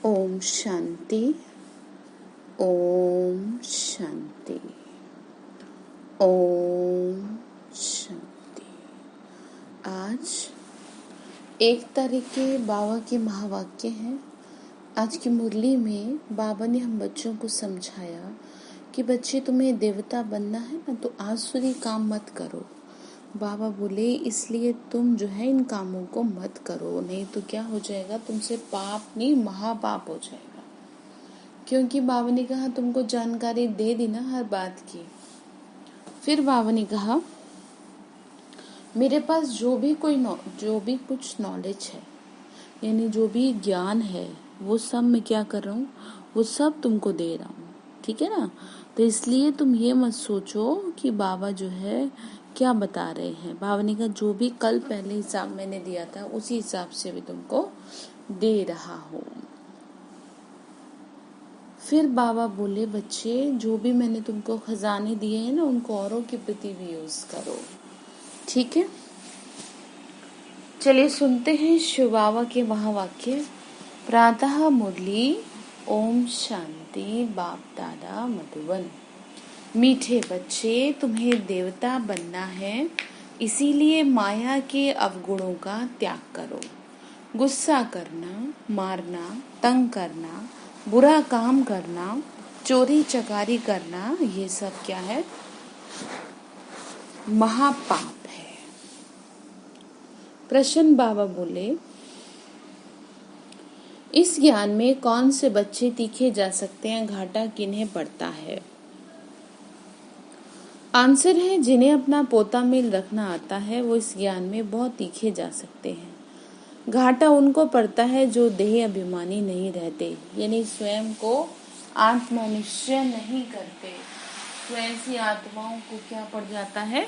ओम शांति। ओम शांति। ओम शांति। आज 1 तारीख के बाबा के महावाक्य हैं। आज की मुरली में बाबा ने हम बच्चों को समझाया कि बच्चे, तुम्हें देवता बनना है ना, तो आसुरी काम मत करो। बाबा बोले इसलिए तुम जो है इन कामों को मत करो, नहीं तो क्या हो जाएगा, तुमसे पाप नहीं महापाप हो जाएगा। क्योंकि बाबा ने कहा तुमको जानकारी दे दी ना हर बात की। फिर बाबा ने कहा मेरे पास जो भी कुछ नॉलेज है, यानी जो भी ज्ञान है, वो सब मैं क्या कर रहा हूँ, वो सब तुमको दे रहा हूँ, ठीक है ना। तो इसलिए तुम ये मत सोचो कि बाबा जो है क्या बता रहे हैं। बाबा ने कहा जो भी कल पहले हिसाब मैंने दिया था उसी हिसाब से भी तुमको दे रहा हूँ। फिर बाबा बोले बच्चे, जो भी मैंने तुमको खजाने दिए हैं ना, उनको औरों के प्रति भी यूज करो, ठीक है। चलिए सुनते हैं शिव बाबा के महावाक्य। प्रातः मुरली। ओम शांति। बाप दादा मधुबन। मीठे बच्चे, तुम्हें देवता बनना है, इसीलिए माया के अवगुणों का त्याग करो। गुस्सा करना, मारना, तंग करना, बुरा काम करना, चोरी चकारी करना, ये सब क्या है, महापाप है। प्रश्न बाबा बोले इस ज्ञान में कौन से बच्चे तीखे जा सकते हैं, घाटा किन्हें पड़ता है। आंसर है जिन्हें अपना पोता मेल रखना आता है वो इस ज्ञान में बहुत तीखे जा सकते हैं। घाटा उनको पड़ता है जो देह अभिमानी नहीं रहते, यानी स्वयं को आत्मनिश्चय नहीं करते। तो ऐसी आत्माओं को क्या पड़ जाता है,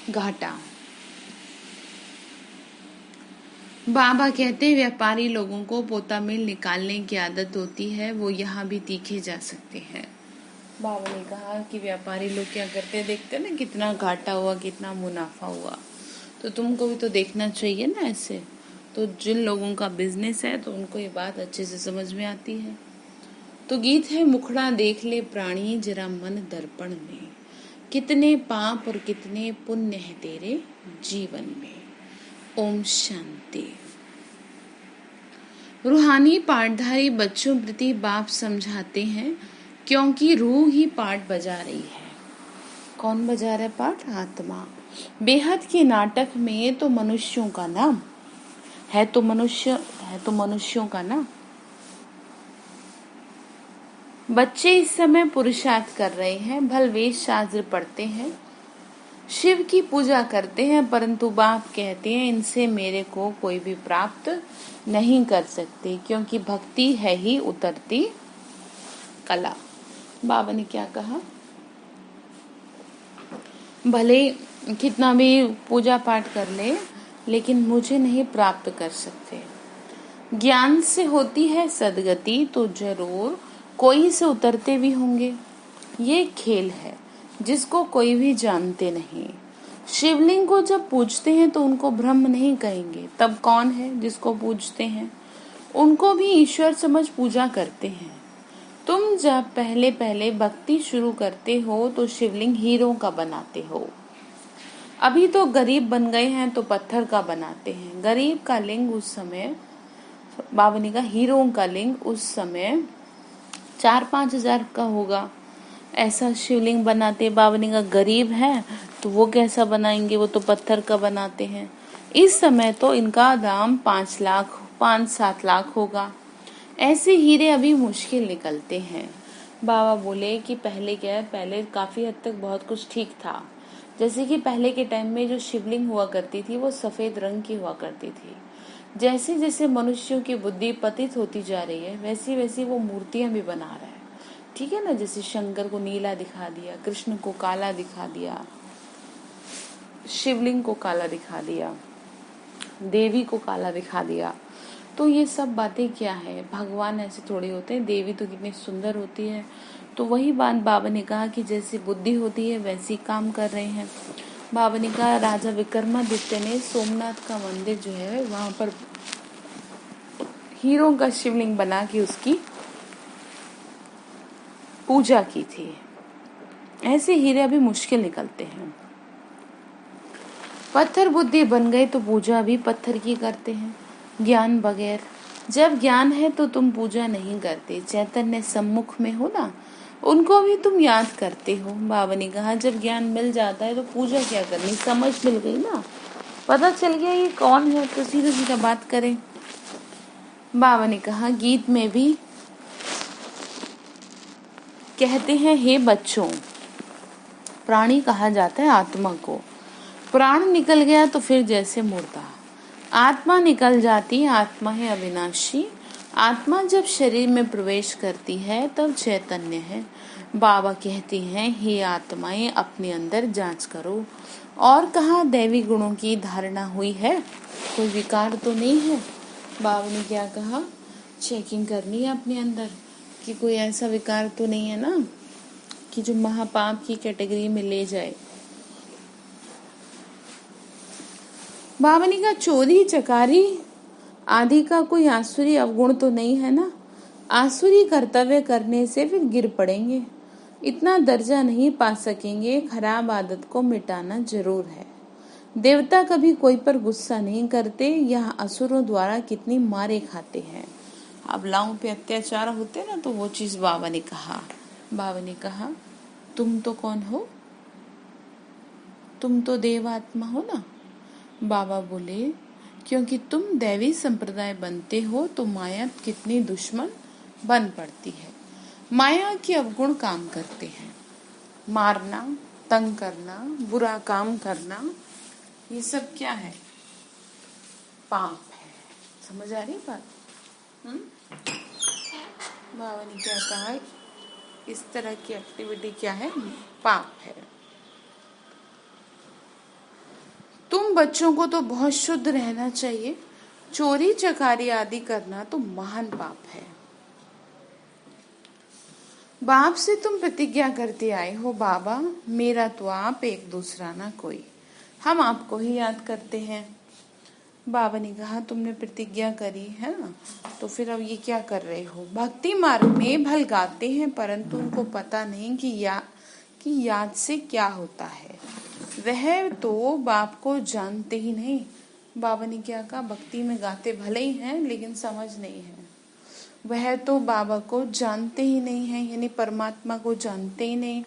घाटा। बाबा कहते हैं व्यापारी लोगों को पोता मेल निकालने की आदत होती है, वो यहाँ भी तीखे जा सकते हैं। बाबा ने कहा कि व्यापारी लोग क्या करते हैं, देखते हैं ना कितना घाटा हुआ, कितना मुनाफा हुआ, तो तुमको भी तो देखना चाहिए ना ऐसे। तो जिन लोगों का बिजनेस है तो उनको ये बात अच्छे से समझ में आती है। तो गीत है मुखड़ा देख ले प्राणी जरा मन दर्पण में, कितने पाप और कितने पुण्य है तेरे जीवन में। ओम शांति। रूहानी पाठधारी बच्चों प्रति बाप समझाते हैं क्योंकि रूह ही पाठ बजा रही है। कौन बजा रहा है पाठ, आत्मा। बेहद के नाटक में तो मनुष्यों का नाम है, तो मनुष्यों का नाम। बच्चे इस समय पुरुषार्थ कर रहे हैं, भल वेद शास्त्र पढ़ते हैं, शिव की पूजा करते हैं, परंतु बाप कहते हैं इनसे मेरे को कोई भी प्राप्त नहीं कर सकते, क्योंकि भक्ति है ही उतरती कला। बाबा ने क्या कहा, भले कितना भी पूजा पाठ कर ले लेकिन मुझे नहीं प्राप्त कर सकते। ज्ञान से होती है सदगति, तो जरूर कोई से उतरते भी होंगे। ये खेल है जिसको कोई भी जानते नहीं। शिवलिंग को जब पूजते हैं तो उनको ब्रह्म नहीं कहेंगे, तब कौन है जिसको पूजते हैं, उनको भी ईश्वर समझ पूजा करते हैं। तुम जब पहले पहले भक्ति शुरू करते हो तो शिवलिंग हीरों का बनाते हो। अभी तो गरीब बन गए हैं तो पत्थर का बनाते हैं। गरीब का लिंग उस समय, बाबा ने कहा हीरों का लिंग उस समय 4-5 हजार का होगा, ऐसा शिवलिंग बनाते। बाबा ने कहा गरीब है तो वो कैसा बनाएंगे, वो तो पत्थर का बनाते हैं। इस समय तो इनका दाम 5 लाख 5-7 लाख होगा। ऐसे हीरे अभी मुश्किल निकलते हैं। बाबा बोले कि पहले क्या है, पहले काफी हद तक बहुत कुछ ठीक था। जैसे कि पहले के टाइम में जो शिवलिंग हुआ करती थी वो सफेद रंग की हुआ करती थी। जैसे जैसे मनुष्यों की बुद्धि पतित होती जा रही है वैसी वैसी वो मूर्तियां भी बना रहा है, ठीक है ना। जैसे शंकर को नीला दिखा दिया, कृष्ण को काला दिखा दिया, शिवलिंग को काला दिखा दिया, देवी को काला दिखा दिया। तो ये सब बातें क्या है, भगवान ऐसे थोड़े होते हैं, देवी तो कितनी सुंदर होती है। तो वही बात बाबा ने कहा कि जैसी बुद्धि होती है वैसी काम कर रहे हैं। बाबा ने कहा राजा विक्रमादित्य ने सोमनाथ का मंदिर जो है वहां पर हीरों का शिवलिंग बना के उसकी पूजा की थी। ऐसे हीरे अभी मुश्किल निकलते हैं। पत्थर बुद्धि बन गए तो पूजा भी पत्थर की करते हैं, ज्ञान बगैर। जब ज्ञान है तो तुम पूजा नहीं करते। चैतन्य सम्मुख में हो ना, उनको भी तुम याद करते हो। बाबा ने कहा जब ज्ञान मिल जाता है तो पूजा क्या करनी, समझ मिल गई ना, पता चल गया ये कौन है, तो सीधा सीधा बात करें। बाबा ने कहा गीत में भी कहते हैं, हे बच्चों, प्राणी कहा जाता है आत्मा को। प्राण निकल गया तो फिर जैसे मुर्दा। आत्मा निकल जाती, आत्मा है अविनाशी। आत्मा जब शरीर में प्रवेश करती है तब चैतन्य है। बाबा कहते हैं, हे आत्माएं अपने अंदर जांच करो। और कहा दैवी गुणों की धारणा हुई है, कोई विकार तो नहीं है। बाबा ने क्या कहा, चेकिंग करनी है अपने अंदर कि कोई ऐसा विकार तो नहीं है ना कि जो महापाप की कैटेगरी में ले जाए। बाबा ने कहा चोरी चकारी आदि का कोई आसुरी अवगुण तो नहीं है ना। आसुरी कर्तव्य करने से फिर गिर पड़ेंगे, इतना दर्जा नहीं पा सकेंगे। खराब आदत को मिटाना जरूर है। देवता कभी कोई पर गुस्सा नहीं करते। यह असुरों द्वारा कितनी मारे खाते हैं। अबलाओं पे अत्याचार होते ना, तो वो चीज बाबा ने कहा। बाबा ने कहा तुम तो कौन हो, तुम तो देवात्मा हो ना। बाबा बोले क्योंकि तुम दैवी संप्रदाय बनते हो तो माया कितनी दुश्मन बन पड़ती है। माया के अवगुण काम करते हैं, मारना, तंग करना, बुरा काम करना, ये सब क्या है, पाप है। समझ आ रही बात? बाबा ने क्या कहा, इस तरह की एक्टिविटी क्या है, पाप है। तुम बच्चों को तो बहुत शुद्ध रहना चाहिए। चोरी चकारी आदि करना तो महान पाप है। बाप से तुम प्रतिज्ञा करते आए हो, बाबा मेरा तो आप, एक दूसरा ना कोई। हम आपको ही याद करते हैं। बाबा ने कहा तुमने प्रतिज्ञा करी है ना, तो फिर अब ये क्या कर रहे हो। भक्ति मार्ग में भल गाते हैं, परंतु उनको पता नहीं कि याद से क्या होता है। वह तो बाप को जानते ही नहीं। बाबा ने क्या कहा, भक्ति में गाते भले ही हैं लेकिन समझ नहीं है। वह तो बाबा को जानते ही नहीं है, यानी परमात्मा को जानते ही नहीं।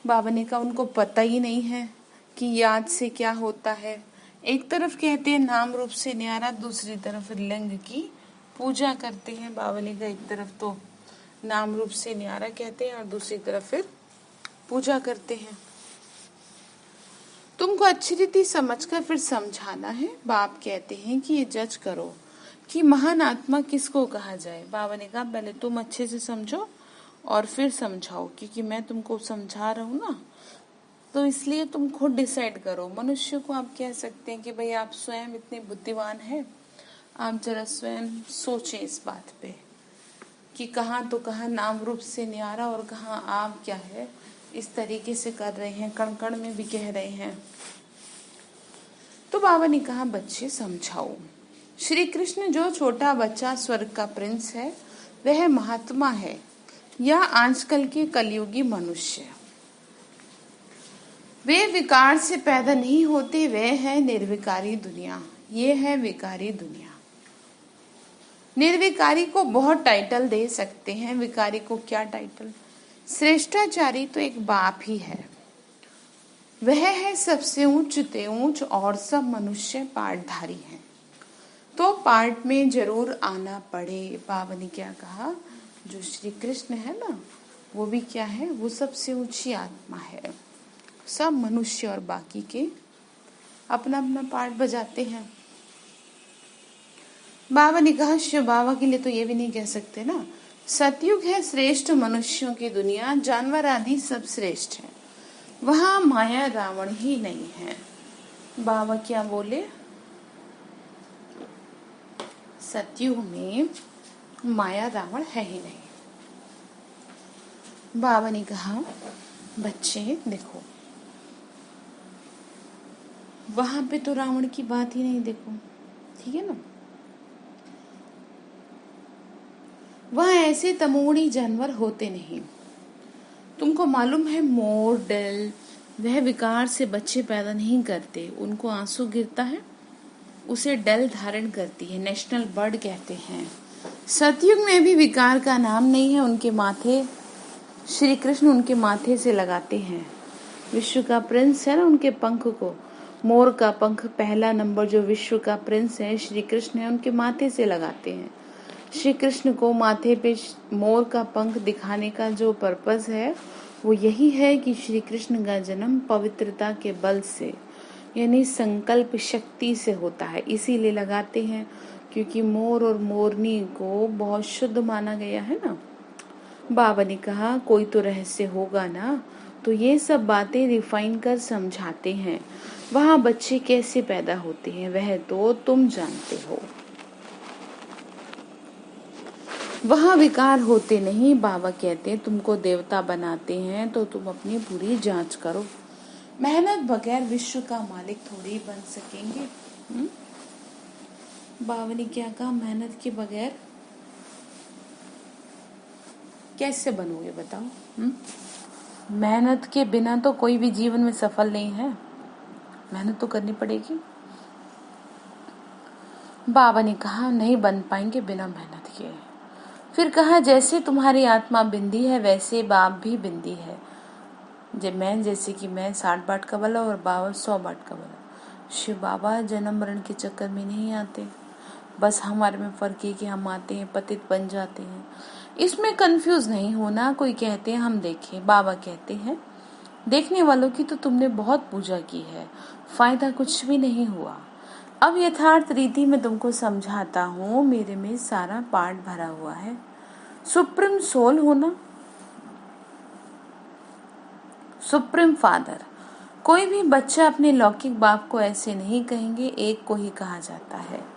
बाबा ने कहा उनको पता ही नहीं है कि याद से क्या होता है। एक तरफ कहते हैं नाम रूप से न्यारा, दूसरी तरफ लिंग की पूजा करते हैं। बाबा ने कहा एक तरफ तो नाम रूप से न्यारा कहते हैं और दूसरी तरफ फिर पूजा करते हैं। तुमको अच्छी रीति समझकर फिर समझाना है। बाप कहते हैं कि ये जज करो कि महान आत्मा किसको कहा जाए। बाबा ने कहा पहले तुम अच्छे से समझो और फिर समझाओ, क्योंकि मैं तुमको समझा रहा हूँ ना, तो इसलिए तुम खुद डिसाइड करो। मनुष्य को आप कह सकते हैं कि भाई आप स्वयं इतने बुद्धिमान हैं, आप जरा स्वयं सोचें इस बात पे कि कहाँ तो कहाँ नाम रूप से न्यारा और कहाँ आप क्या है इस तरीके से कर रहे हैं, कण कण में भी कह रहे हैं। तो बाबा ने कहा बच्चे समझाओ। श्री कृष्ण जो छोटा बच्चा स्वर्ग का प्रिंस है, वह महात्मा है या आजकल के कलयुगी मनुष्य। वे विकार से पैदा नहीं होते, वे है निर्विकारी दुनिया। ये है विकारी दुनिया। निर्विकारी को बहुत टाइटल दे सकते हैं, विकारी को क्या टाइटल। श्रेष्ठाचारी तो एक बाप ही है, वह है सबसे ऊंच ते ऊंच और सब मनुष्य पाठधारी हैं, तो पाठ में जरूर आना पड़े। बाबा ने क्या कहा, जो श्री कृष्ण है ना, वो भी क्या है, वो सबसे ऊंची आत्मा है। सब मनुष्य और बाकी के अपना अपना पार्ट बजाते हैं। बाबा ने कहा शिव बाबा के लिए तो ये भी नहीं कह सकते ना, सतयुग है श्रेष्ठ मनुष्यों की दुनिया, जानवर आदि सब श्रेष्ठ है, वहां माया रावण ही नहीं है। बाबा क्या बोले, सतयुग में माया रावण है ही नहीं। बाबा ने कहा बच्चे देखो, वहां पे तो रावण की बात ही नहीं, देखो ठीक है ना। वह ऐसे तमोड़ी जानवर होते नहीं। तुमको मालूम है मोर, डेल, वह विकार से बच्चे पैदा नहीं करते। उनको आंसू गिरता है, उसे डेल धारण करती है, नेशनल बर्ड कहते हैं। सतयुग में भी विकार का नाम नहीं है। उनके माथे श्री कृष्ण उनके माथे से लगाते हैं। विश्व का प्रिंस है ना, उनके पंख को, मोर का पंख पहला नंबर जो विश्व का प्रिंस है श्री कृष्ण है, उनके माथे से लगाते हैं। श्री कृष्ण को माथे पे मोर का पंख दिखाने का जो पर्पस है वो यही है कि श्री कृष्ण का जन्म पवित्रता के बल से यानी संकल्प शक्ति से होता है, इसीलिए लगाते हैं, क्योंकि मोर और मोरनी को बहुत शुद्ध माना गया है ना। बाबा ने कहा कोई तो रहस्य होगा ना, तो ये सब बातें रिफाइन कर समझाते हैं। वहाँ बच्चे कैसे पैदा होते हैं वह तो तुम जानते हो। वहाँ विकार होते नहीं। बाबा कहते हैं तुमको देवता बनाते हैं तो तुम अपनी पूरी जांच करो। मेहनत बगैर विश्व का मालिक थोड़ी बन सकेंगे। बाबा ने क्या कहा, मेहनत के बगैर कैसे बनोगे बताओ। मेहनत के बिना तो कोई भी जीवन में सफल नहीं है, मेहनत तो करनी पड़ेगी। बाबा ने कहा नहीं बन पाएंगे बिना मेहनत के। फिर कहा जैसे तुम्हारी आत्मा बिंदी है वैसे बाप भी बिंदी है। जैसे कि मैं 60 बाट का वाला और बाबा 100 बाट का वाला। शिव बाबा जन्म मरण के चक्कर में नहीं आते, बस हमारे में फर्क है कि हम आते हैं पतित बन जाते हैं। इसमें कंफ्यूज नहीं होना। कोई कहते हैं हम देखें, बाबा कहते हैं देखने वालों की तो तुमने बहुत पूजा की है, फायदा कुछ भी नहीं हुआ। अब यथार्थ रीति में तुमको समझाता हूँ। मेरे में सारा पार्ट भरा हुआ है। सुप्रीम सोल होना, सुप्रीम फादर। कोई भी बच्चा अपने लौकिक बाप को ऐसे नहीं कहेंगे, एक को ही कहा जाता है।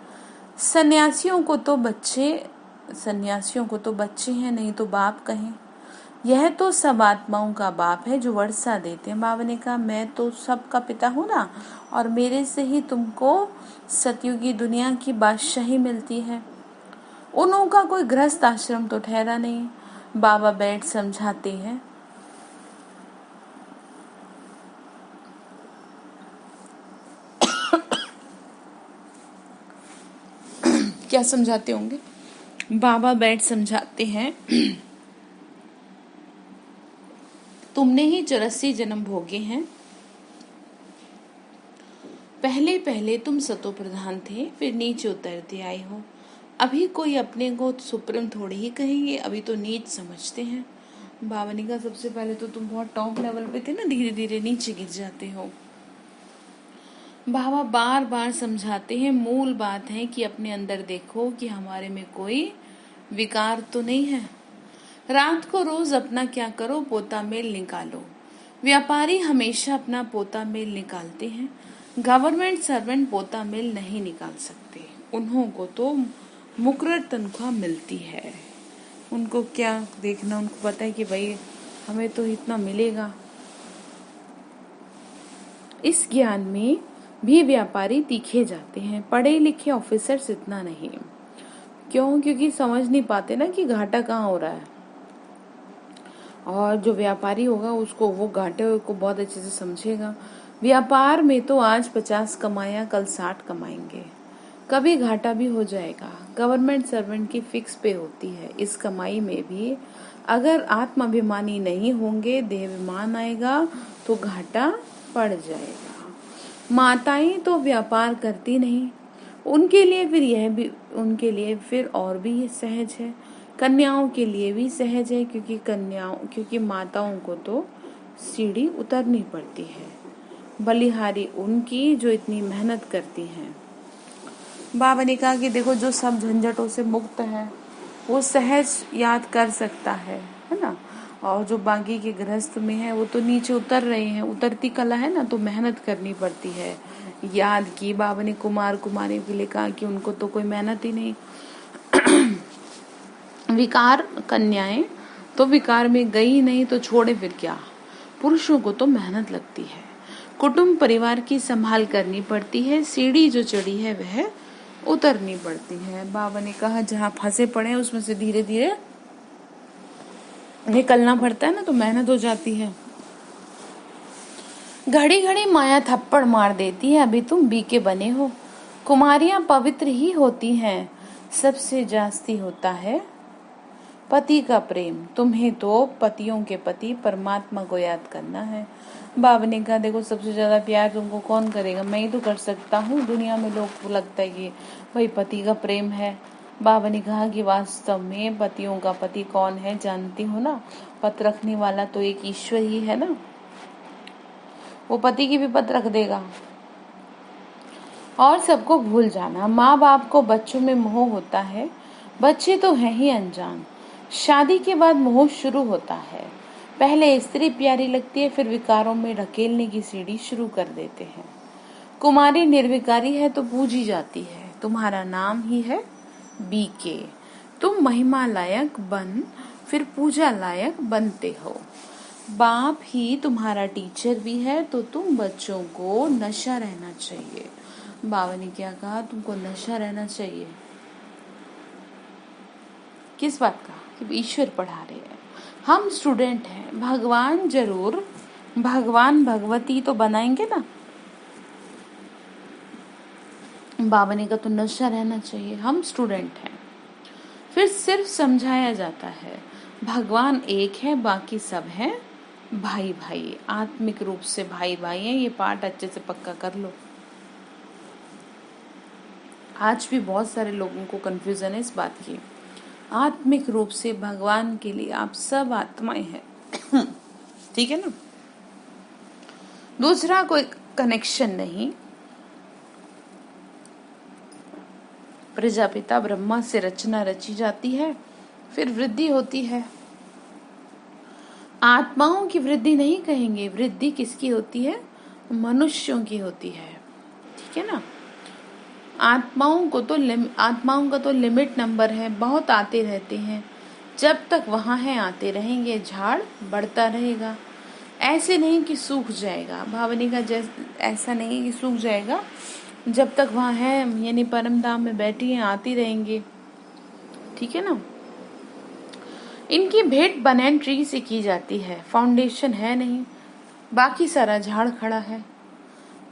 सन्यासियों को तो बच्चे हैं, नहीं तो बाप कहें। यह तो सब आत्माओं का बाप है जो वर्षा देते हैं। बाबा ने कहा मैं तो सबका पिता हूँ ना, और मेरे से ही तुमको सतयुगी दुनिया की बादशाही मिलती है। उनका कोई गृहस्थ आश्रम तो ठहरा नहीं। बाबा बैठ समझाते हैं। क्या समझाते होंगे? बाबा बैठ समझाते हैं तुमने ही 84 जन्म भोगे हैं। पहले पहले तुम सतो प्रधान थे, फिर नीचे उतरते आए हो। अभी कोई अपने को सुप्रीम थोड़ी ही कहेंगे, अभी तो नीच समझते हैं। बाबा ने कहा सबसे पहले तो तुम बहुत टॉप लेवल पे थे ना, धीरे धीरे नीचे गिर जाते हो। बाबा बार बार समझाते हैं मूल बात है कि अपने अंदर देखो कि हमारे में कोई विकार तो नहीं है। रात को रोज अपना क्या करो, पोता मेल निकालो। व्यापारी हमेशा अपना पोता मेल निकालते हैं, गवर्नमेंट सर्वेंट पोता मेल नहीं निकाल सकते। उन्हों को तो मुकर्रर तनख्वाह मिलती है। उनको क्या देखना, उनको पता है कि भाई हमें तो इतना मिलेगा। इस ज्ञान में भी व्यापारी तीखे जाते हैं, पढ़े लिखे ऑफिसर्स इतना नहीं। क्यों? क्योंकि समझ नहीं पाते ना कि घाटा कहाँ हो रहा है, और जो व्यापारी होगा उसको वो घाटे को बहुत अच्छे से समझेगा। व्यापार में तो आज 50 कमाया कल 60 कमाएंगे, कभी घाटा भी हो जाएगा। गवर्नमेंट सर्वेंट की फिक्स पे होती है। इस कमाई में भी अगर आत्माभिमानी नहीं होंगे, देहाभिमान आएगा तो घाटा पड़ जाएगा। माताएं तो व्यापार करती नहीं, उनके लिए फिर और भी सहज है। कन्याओं के लिए भी सहज है, क्योंकि माताओं को तो सीढ़ी उतरनी पड़ती है। बलिहारी उनकी जो इतनी मेहनत करती हैं। बाबा ने कहा कि देखो जो सब झंझटों से मुक्त है वो सहज याद कर सकता है ना, और जो बागी के गृहस्थ में है वो तो नीचे उतर रहे हैं। उतरती कला है ना, तो मेहनत करनी पड़ती है। याद की बाबा ने कुमार कुमारी के लिए कहा कि उनको तो कोई मेहनत ही नहीं। विकार कन्याएं तो विकार में गई नहीं तो छोड़े फिर क्या। पुरुषों को तो मेहनत लगती है, कुटुंब परिवार की संभाल करनी पड़ती है। सीढ़ी जो चढ़ी है वह उतरनी पड़ती है। बाबा ने कहा जहाँ फंसे पड़े उसमें से धीरे धीरे निकलना पड़ता है ना, तो मेहनत हो जाती है। घड़ी घड़ी माया थप्पड़ मार देती है, अभी तुम बीके बने हो। कुमारियां पवित्र ही होती हैं, सबसे जास्ती होता है पति का प्रेम। तुम्हें तो पतियों के पति परमात्मा को याद करना है। बाबा ने कहा, देखो सबसे ज्यादा प्यार तुमको कौन करेगा, मैं ही तो कर सकता हूँ। दुनिया में लोग को लगता है कि भाई पति का प्रेम है। बाबा ने कहा कि वास्तव में पतियों का पति कौन है जानती हो ना? पत रखने वाला तो एक ईश्वर ही है ना, वो पति की भी पत रख देगा। और सबको भूल जाना। माँ बाप को बच्चों में मोह होता है, बच्चे तो हैं ही अनजान। शादी के बाद मोह शुरू होता है। पहले स्त्री प्यारी लगती है, फिर विकारों में ढकेलने की सीढ़ी शुरू कर देते हैं। कुमारी निर्विकारी है तो पूजी जाती है। तुम्हारा नाम ही है बीके। तुम महिमा लायक बन, फिर पूजा लायक बनते हो। बाप ही तुम्हारा टीचर भी है, तो तुम बच्चों को नशा रहना चाहिए। बाबा ने क्या कहा? तुमको नशा रहना चाहिए। किस बात का? कि ईश्वर पढ़ा रहे हैं, हम स्टूडेंट हैं। भगवान जरूर, भगवान भगवती तो बनाएंगे ना। बाबा ने कहा तो नशा रहना चाहिए, हम स्टूडेंट हैं। फिर सिर्फ समझाया जाता है, भगवान एक है, बाकी सब है भाई भाई। आत्मिक रूप से भाई भाई हैं। ये पाठ अच्छे से पक्का कर लो। आज भी बहुत सारे लोगों को कंफ्यूजन है इस बात की। आत्मिक रूप से भगवान के लिए आप सब आत्माएं हैं। ठीक है ना? दूसरा कोई कनेक्शन नहीं। प्रजापिता ब्रह्मा से रचना रची जाती है, फिर वृद्धि होती है। आत्माओं की वृद्धि नहीं कहेंगे, वृद्धि किसकी होती है? मनुष्यों की होती है। ठीक है ना? आत्माओं का तो लिमिट नंबर है, बहुत आते रहते हैं। जब तक वहां है आते रहेंगे, झाड़ बढ़ता रहेगा। ऐसे नहीं कि सूख जाएगा। भावनी का ऐसा नहीं कि सूख जाएगा। जब तक वहां है, यानी परम धाम में बैठी है, आती रहेंगे। ठीक है ना? इनकी भेंट बनैन ट्री से की जाती है। फाउंडेशन है नहीं, बाकी सारा झाड़ खड़ा है।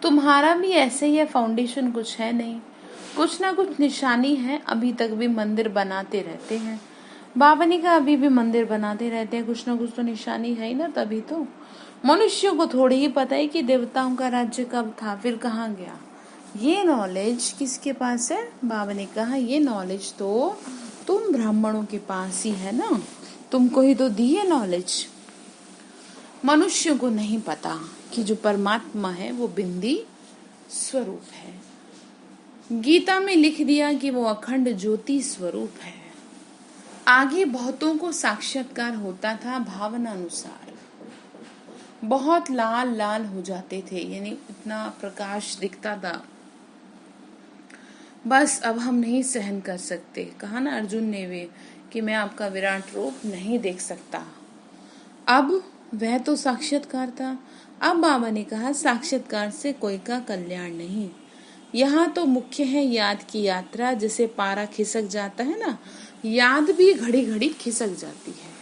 तुम्हारा भी ऐसे ही है, फाउंडेशन कुछ है नहीं, कुछ ना कुछ निशानी है। अभी तक भी मंदिर बनाते रहते हैं। बाबा ने कहा अभी भी मंदिर बनाते रहते हैं, कुछ ना कुछ तो निशानी है ही ना। तभी तो मनुष्यों को थोड़ी ही पता है कि देवताओं का राज्य कब था, फिर कहाँ गया। ये नॉलेज किसके पास है? बाबा ने कहा ये नॉलेज तो तुम ब्राह्मणों के पास ही है ना, तुमको ही तो दी है नॉलेज। मनुष्यों को नहीं पता कि जो परमात्मा है वो बिंदी स्वरूप है। गीता में लिख दिया कि वो अखंड ज्योति स्वरूप है। आगे बहुतों को साक्षात्कार होता था भावना अनुसार, बहुत लाल लाल हो जाते थे, यानी इतना प्रकाश दिखता था। बस अब हम नहीं सहन कर सकते। कहा ना अर्जुन ने वे कि मैं आपका विराट रूप नहीं देख सकता। अब वह तो साक्षात्कार था। अब बाबा ने कहा साक्षात्कार से कोई का कल्याण नहीं। यहाँ तो मुख्य है याद की यात्रा। जैसे पारा खिसक जाता है ना, याद भी घड़ी घड़ी खिसक जाती है।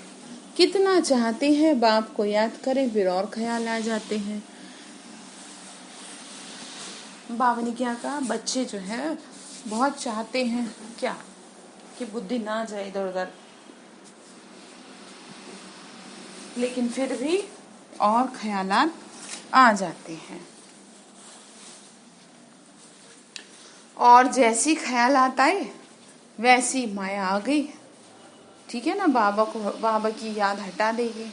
कितना चाहते हैं बाप को याद करें, फिर और ख्याल आ जाते हैं। बाबा ने क्या कहा? बच्चे जो है बहुत चाहते हैं क्या कि बुद्धि ना जाए इधर उधर, लेकिन फिर भी और ख्यालात आ जाते हैं। और जैसी ख्यालात आए वैसी माया आ गई। ठीक है ना? बाबा की याद हटा देगी।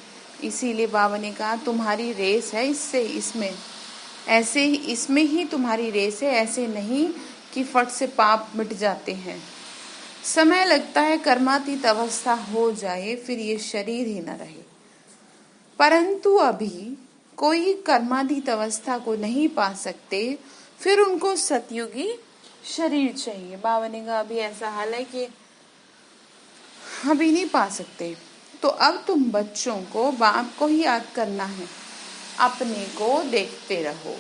इसीलिए बाबा ने कहा तुम्हारी रेस है इससे, इसमें ऐसे ही, इसमें ही तुम्हारी रेस है। ऐसे नहीं कि फट से पाप मिट जाते हैं। समय लगता है कर्मातीत अवस्था हो जाए, फिर ये शरीर ही न रहे। परंतु अभी कोई कर्मातीत अवस्था को नहीं पा सकते, फिर उनको सतयुगी शरीर चाहिए। बाबा ने कहा अभी ऐसा हाल है कि अभी नहीं पा सकते। तो अब तुम बच्चों को बाप को ही याद करना है, अपने को देखते रहो।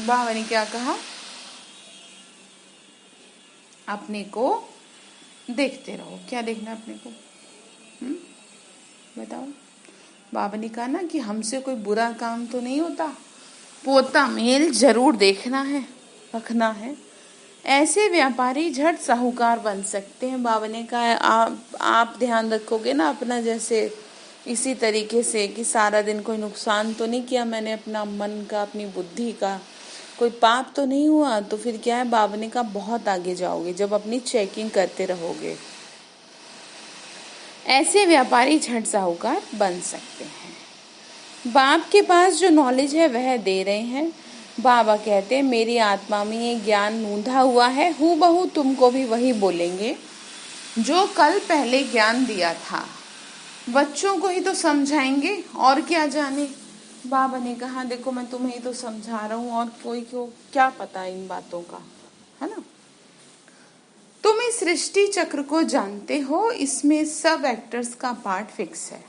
बाबा ने क्या कहा? अपने को देखते रहो। क्या देखना अपने को? बताओ। बाबा ने कहा ना कि हमसे कोई बुरा काम तो नहीं होता, पोता मेल जरूर देखना है, रखना है। ऐसे व्यापारी झट साहूकार बन सकते हैं। बाबा ने कहा आप ध्यान रखोगे ना अपना, जैसे इसी तरीके से कि सारा दिन कोई नुकसान तो नहीं किया मैंने अपना मन का, अपनी बुद्धि का, कोई पाप तो नहीं हुआ, तो फिर क्या है, बाबा ने कहा बहुत आगे जाओगे जब अपनी चेकिंग करते रहोगे। ऐसे व्यापारी झट साहूकार बन सकते हैं। बाप के पास जो नॉलेज है वह दे रहे हैं। बाबा कहते हैं मेरी आत्मा में ये ज्ञान मूंधा हुआ है, हूबहू तुमको भी वही बोलेंगे जो कल पहले ज्ञान दिया था। बच्चों को ही तो समझाएंगे और क्या जाने। बाबा ने कहा देखो मैं तुम्हें ही तो समझा रहा हूँ, और कोई को क्या पता इन बातों का, है ना। तुम इस सृष्टि चक्र को जानते हो, इसमें सब एक्टर्स का पार्ट फिक्स है,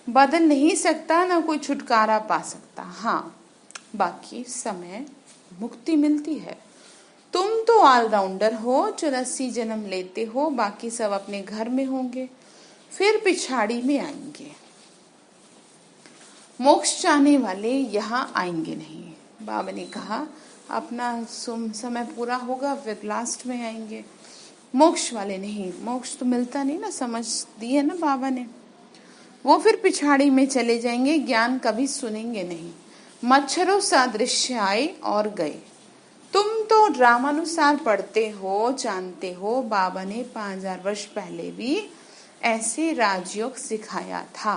बदल नहीं सकता, ना कोई छुटकारा पा सकता। हाँ, बाकी समय मुक्ति मिलती है। तुम तो ऑलराउंडर हो, 84 जन्म लेते हो, बाकी सब अपने घर में होंगे, फिर पिछाड़ी में आएंगे। मोक्ष चाहने वाले यहाँ आएंगे नहीं। बाबा ने कहा अपना समय पूरा होगा फिर लास्ट में आएंगे, मोक्ष वाले नहीं। मोक्ष तो मिलता नहीं ना, समझ दी है ना बाबा ने। वो फिर पिछाड़ी में चले जाएंगे, ज्ञान कभी सुनेंगे नहीं। मच्छरों सादृश्य आए और गए। तुम तो ड्रामानुसार पढ़ते हो, जानते हो बाबा ने 5000 वर्ष पहले भी ऐसे राजयोग सिखाया था।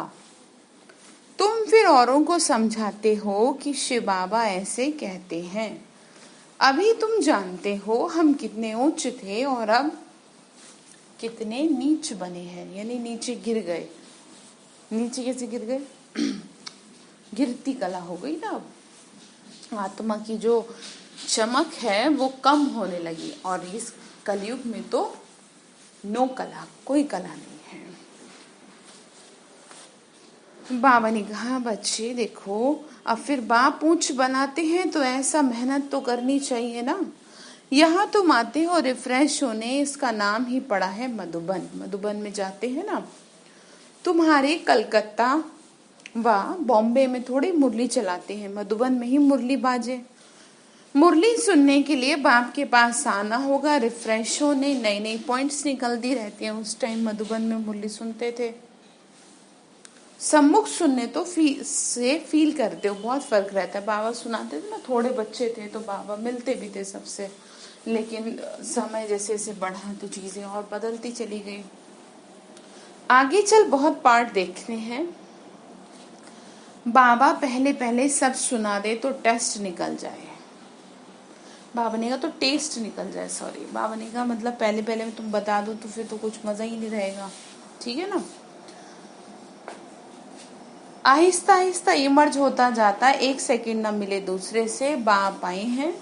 तुम फिर औरों को समझाते हो कि शिव बाबा ऐसे कहते हैं। अभी तुम जानते हो हम कितने उच्च थे और अब कितने नीच बने हैं, यानी नीचे गिर गए। नीचे कैसे गिर गए? गिरती कला हो गई ना। अब आत्मा की जो चमक है वो कम होने लगी, और इस कलयुग में तो नो कला, कोई कला नहीं है। बाबा ने कहा बच्चे देखो, अब फिर बाप ऊंच बनाते हैं तो ऐसा मेहनत तो करनी चाहिए ना। यहाँ तुम आते हो रिफ्रेश होने, इसका नाम ही पड़ा है मधुबन। मधुबन में जाते हैं ना। तुम्हारे कलकत्ता व बॉम्बे में थोड़ी मुरली चलाते हैं, मधुबन में ही मुरली बाजे। मुरली सुनने के लिए बाप के पास आना होगा, रिफ्रेश होने। नई नई पॉइंट्स निकलती रहती हैं। उस टाइम मधुबन में मुरली सुनते थे। सम्मुख सुनने तो फील करते हो, बहुत फर्क रहता है। बाबा सुनाते थे ना, थोड़े बच्चे थे तो बाबा मिलते भी थे सबसे, लेकिन समय जैसे जैसे बढ़ा तो चीजें और बदलती चली गई। आगे चल बहुत पार्ट देखने हैं। बाबा पहले पहले सब सुना दे तो टेस्ट निकल जाए। बाबा ने कहा तो टेस्ट निकल जाए, सॉरी। बाबा ने कहा मतलब पहले पहले तुम बता दो तो फिर तो कुछ मजा ही नहीं रहेगा, ठीक है ना। आहिस्ता आहिस्ता इमर्ज होता जाता है, एक सेकंड न मिले दूसरे से। बाप आए हैं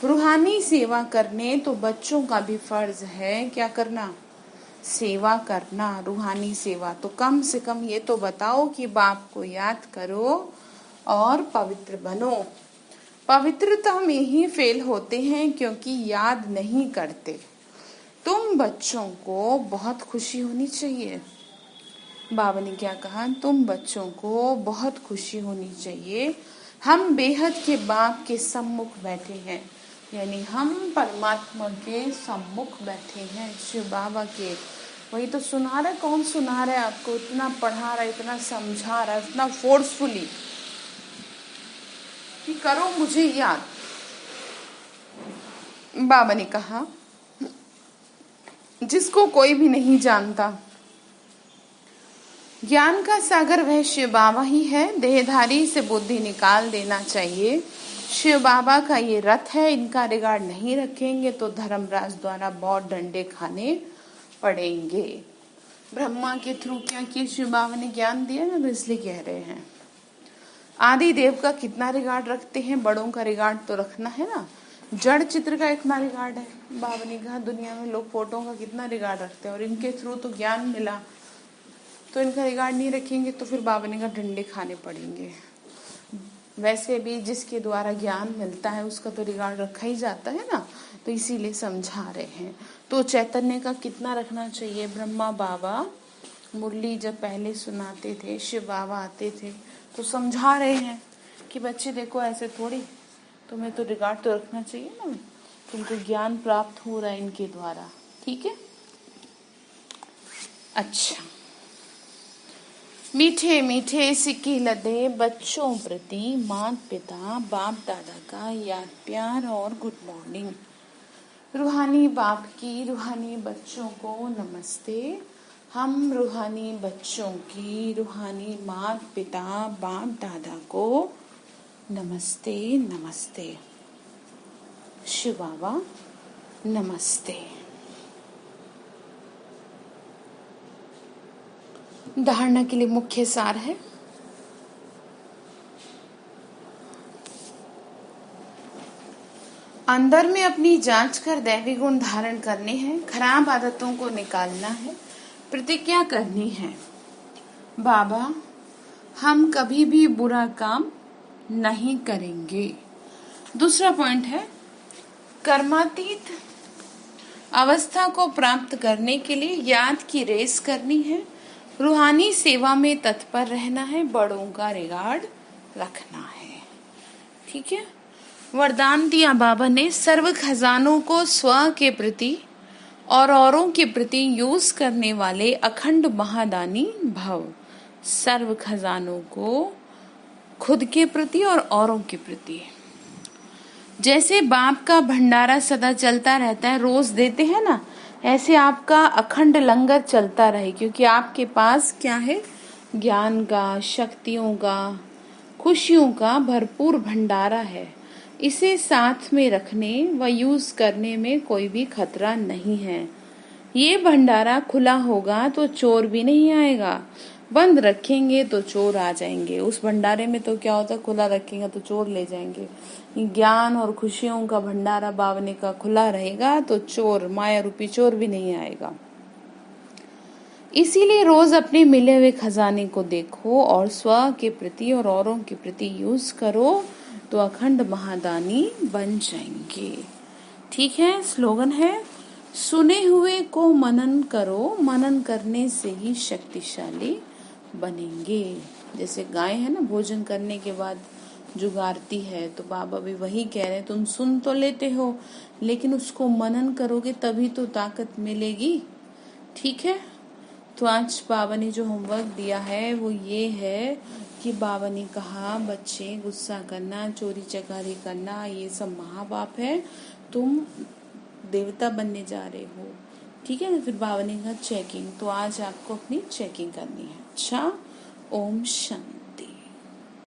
रूहानी सेवा करने, तो बच्चों का भी फर्ज है क्या करना? सेवा करना, रूहानी सेवा। तो कम से कम ये तो बताओ कि बाप को याद करो और पवित्र बनो। पवित्रता में ही फेल होते हैं क्योंकि याद नहीं करते। तुम बच्चों को बहुत खुशी होनी चाहिए। बाबा ने क्या कहा? तुम बच्चों को बहुत खुशी होनी चाहिए। हम बेहद के बाप के सम्मुख बैठे हैं, यानी हम परमात्मा के सम्मुख बैठे हैं, शिव बाबा के। वही तो सुना रहा है। कौन सुना रहा है आपको? इतना पढ़ा रहा है, इतना समझा रहा है, इतना फोर्सफुली कि करो मुझे याद। बाबा ने कहा जिसको कोई भी नहीं जानता, ज्ञान का सागर वह शिव बाबा ही है। देहधारी से बुद्धि निकाल देना चाहिए। शिव बाबा का ये रथ है, इनका रिगार्ड नहीं रखेंगे तो धर्मराज द्वारा बहुत डंडे खाने पड़ेंगे। ब्रह्मा के थ्रू क्या किया? शिव बाबा ने ज्ञान दिया ना, तो इसलिए कह रहे हैं। आदि देव का कितना रिगार्ड रखते हैं? बड़ों का रिगार्ड तो रखना है ना। जड़ चित्र का इतना रिगार्ड है। बाबा ने कहा दुनिया में लोग फोटो का कितना रिगार्ड रखते हैं, और इनके थ्रू तो ज्ञान मिला, तो इनका रिगार्ड नहीं रखेंगे तो फिर बाबा ने कहा डंडे खाने पड़ेंगे। वैसे भी जिसके द्वारा ज्ञान मिलता है उसका तो रिगार्ड रखा ही जाता है ना, तो इसीलिए समझा रहे हैं। तो चैतन्य का कितना रखना चाहिए? ब्रह्मा बाबा, मुरली जब पहले सुनाते थे, शिव बाबा आते थे तो समझा रहे हैं कि बच्चे देखो ऐसे थोड़ी, तुम्हें तो रिगार्ड तो रखना चाहिए ना, तुमको ज्ञान प्राप्त हो रहा है इनके द्वारा। ठीक है। अच्छा, मीठे मीठे सिक्के लदे बच्चों प्रति माता पिता बाप दादा का याद प्यार और गुड मॉर्निंग। रूहानी बाप की रूहानी बच्चों को नमस्ते। हम रूहानी बच्चों की रूहानी माता पिता बाप दादा को नमस्ते नमस्ते। शिव बाबा नमस्ते। धारणा के लिए मुख्य सार है, अंदर में अपनी जांच कर दैवी गुण धारण करने हैं, खराब आदतों को निकालना है, प्रतिज्ञा करनी है, बाबा हम कभी भी बुरा काम नहीं करेंगे। दूसरा पॉइंट है, कर्मातीत अवस्था को प्राप्त करने के लिए याद की रेस करनी है, रूहानी सेवा में तत्पर रहना है, बड़ों का रिगार्ड रखना है। ठीक है। वरदान दिया बाबा ने, सर्व खजानों को स्व के प्रति और औरों के प्रति यूज करने वाले अखंड महादानी भव। सर्व खजानों को खुद के प्रति और औरों के प्रति। जैसे बाप का भंडारा सदा चलता रहता है, रोज देते हैं ना, ऐसे आपका अखंड लंगर चलता रहे, क्योंकि आपके पास क्या है, ज्ञान का, शक्तियों का, खुशियों का भरपूर भंडारा है। इसे साथ में रखने व यूज करने में कोई भी खतरा नहीं है। ये भंडारा खुला होगा तो चोर भी नहीं आएगा, बंद रखेंगे तो चोर आ जाएंगे। उस भंडारे में तो क्या होता है, खुला रखेंगे तो चोर ले जाएंगे। ज्ञान और खुशियों का भंडारा बावने का खुला रहेगा तो चोर, माया रूपी चोर भी नहीं आएगा। इसीलिए रोज अपने मिले हुए खजाने को देखो और स्व के प्रति और औरों के प्रति यूज करो तो अखंड महादानी बन जाएंगे। ठीक है। स्लोगन है, सुने हुए को मनन करो, मनन करने से ही शक्तिशाली बनेंगे। जैसे गाय है ना, भोजन करने के बाद जुगारती है, तो बाबा भी वही कह रहे हैं, तुम सुन तो लेते हो लेकिन उसको मनन करोगे तभी तो ताकत मिलेगी। ठीक है। तो आज बाबा ने जो होमवर्क दिया है वो ये है कि बाबा ने कहा, बच्चे गुस्सा करना, चोरी चकारी करना, ये सब महापाप है, तुम देवता बनने जा रहे हो। ठीक है ना। फिर बाबा ने कहा चेकिंग, तो आज आपको अपनी चेकिंग करनी है। अच्छा, ओम शांति।